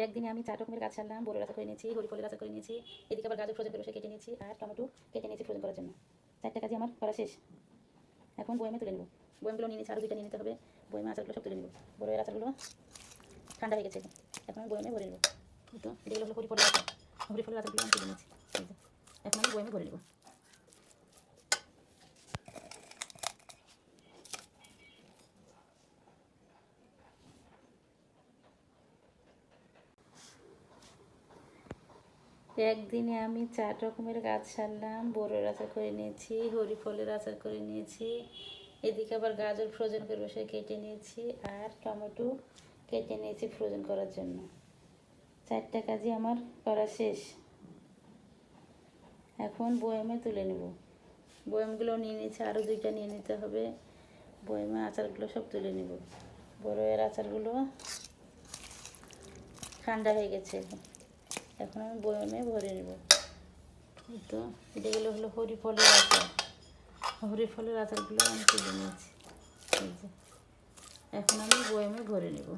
একদিনে আমি 4 রকমের গাছ ছাড়লাম, বড় আচার করে নিয়েছি, হরিফলের আচার করে নিয়েছি, এদিকে আবার গাজর ফ্রোজেন করে বসে কেটে নিয়েছি, আর টমেটো কেটে নিয়েছি ফ্রোজেন করার জন্য। 4টা কাজই আমার করা শেষ। এখন বয়মে তুলে নেব। বয়মগুলো নিয়ে নিয়েছি, আরও 2টা নিয়ে নিতে হবে। বয়মে আচারগুলো সব তুলে নেব। বড়ের আচারগুলো ঠান্ডা হয়ে গেছে, এখন আমি বয়মে ভরে নেব। তো এগুলো হলো হরিফলের আচার। হরিফলের আচারগুলো আমি তুলে নিয়েছি, এখন আমি বয়মে ভরে নেব। একদিনে আমি 4 রকমের গাছ ছাড়লাম, বড়ের আচার করে নিয়েছি, হরিফলের আচার করে নিয়েছি, এদিকে আবার গাজর ফ্রোজেন করে বসে কেটে নিয়েছি, আর টমেটো কেটে নিয়েছি ফ্রোজেন করার জন্য। 4টা কাজই আমার করা শেষ। এখন বয়মে তুলে নেব। বয়মগুলো নিয়ে নিয়েছি, আরও 2টা নিয়ে নিতে হবে। বয়মে আচারগুলো সব তুলে নেব। বড়ের আচারগুলো ঠান্ডা হয়ে গেছে, এখন আমি বয়মে ভরে নেব। তো এগুলো হলো হরিফলের আচার। হরিফলের আচারগুলো আমি তুলে নিয়েছি, এখন আমি বয়মে ভরে নেব।